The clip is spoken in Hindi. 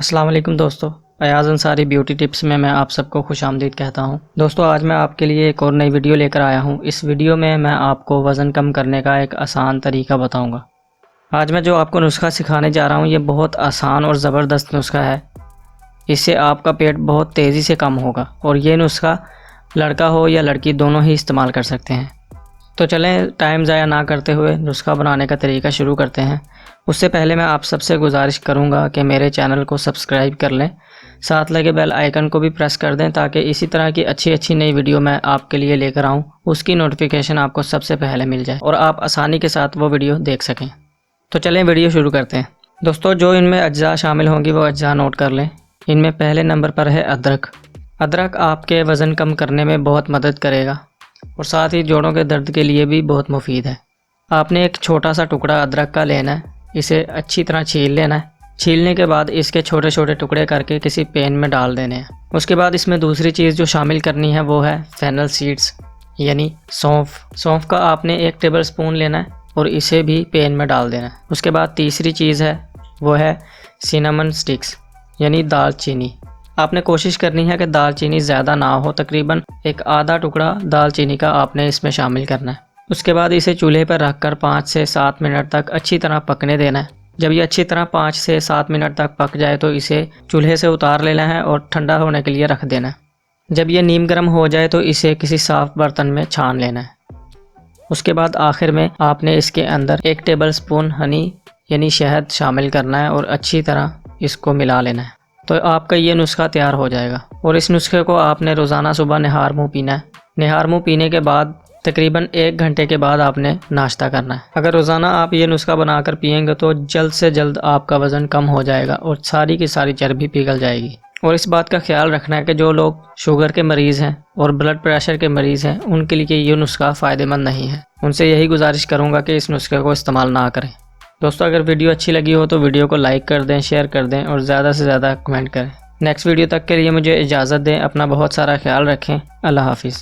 अस्सलाम वालेकुम दोस्तों, अयाज़ अंसारी ब्यूटी टिप्स में मैं आप सबको खुशामदीद कहता हूं। दोस्तों आज मैं आपके लिए एक और नई वीडियो लेकर आया हूं। इस वीडियो में मैं आपको वज़न कम करने का एक आसान तरीका बताऊंगा। आज मैं जो आपको नुस्खा सिखाने जा रहा हूं ये बहुत आसान और ज़बरदस्त नुस्खा है। इससे आपका पेट बहुत तेज़ी से कम होगा और ये नुस्खा लड़का हो या लड़की दोनों ही इस्तेमाल कर सकते हैं। तो चलें टाइम ज़ाया ना करते हुए नुस्खा बनाने का तरीका शुरू करते हैं। उससे पहले मैं आप सबसे गुजारिश करूंगा कि मेरे चैनल को सब्सक्राइब कर लें, साथ लगे बेल आइकन को भी प्रेस कर दें ताकि इसी तरह की अच्छी नई वीडियो मैं आपके लिए लेकर आऊं, उसकी नोटिफिकेशन आपको सबसे पहले मिल जाए और आप आसानी के साथ वो वीडियो देख सकें। तो चलें वीडियो शुरू करते हैं। दोस्तों जो इनमें अज्जा शामिल होंगी वो अज्जा नोट कर लें। इनमें पहले नंबर पर है अदरक। अदरक आपके वज़न कम करने में बहुत मदद करेगा और साथ ही जोड़ों के दर्द के लिए भी बहुत मुफीद है। आपने एक छोटा सा टुकड़ा अदरक का लेना है, इसे अच्छी तरह छील लेना है। छीलने के बाद इसके छोटे छोटे टुकड़े करके किसी पैन में डाल देने हैं। उसके बाद इसमें दूसरी चीज़ जो शामिल करनी है वो है फेनल सीड्स यानी सौंफ। सौंफ का आपने 1 टेबल स्पून लेना है और इसे भी पैन में डाल देना है। उसके बाद तीसरी चीज़ है वो है सिनेमन स्टिक्स यानी दालचीनी। आपने कोशिश करनी है कि दालचीनी ज़्यादा ना हो, तकरीबन एक आधा टुकड़ा दालचीनी का आपने इसमें शामिल करना है। उसके बाद इसे चूल्हे पर रखकर 5 से 7 मिनट तक अच्छी तरह पकने देना है। जब ये अच्छी तरह 5 से 7 मिनट तक पक जाए तो इसे चूल्हे से उतार लेना है और ठंडा होने के लिए रख देना है। जब ये नीम गर्म हो जाए तो इसे किसी साफ़ बर्तन में छान लेना है। उसके बाद आखिर में आपने इसके अंदर 1 टेबल स्पून हनी यानी शहद शामिल करना है और अच्छी तरह इसको मिला लेना है। तो आपका ये नुस्खा तैयार हो जाएगा और इस नुस्खे को आपने रोज़ाना सुबह निहार मुँह पीना है। निहार मुँह पीने के बाद तकरीबन 1 घंटे के बाद आपने नाश्ता करना है। अगर रोज़ाना आप ये नुस्खा बनाकर पिएंगे तो जल्द से जल्द आपका वज़न कम हो जाएगा और सारी की सारी चर्बी पिघल जाएगी। और इस बात का ख्याल रखना है कि जो लोग शुगर के मरीज़ हैं और ब्लड प्रेशर के मरीज़ हैं उनके लिए ये नुस्खा फ़ायदेमंद नहीं है। उनसे यही गुजारिश करूँगा कि इस नुस्खे को इस्तेमाल ना करें। दोस्तों अगर वीडियो अच्छी लगी हो तो वीडियो को लाइक कर दें, शेयर कर दें और ज़्यादा से ज़्यादा कमेंट करें। नेक्स्ट वीडियो तक के लिए मुझे इजाज़त दें। अपना बहुत सारा ख्याल रखें। अल्लाह हाफिज़।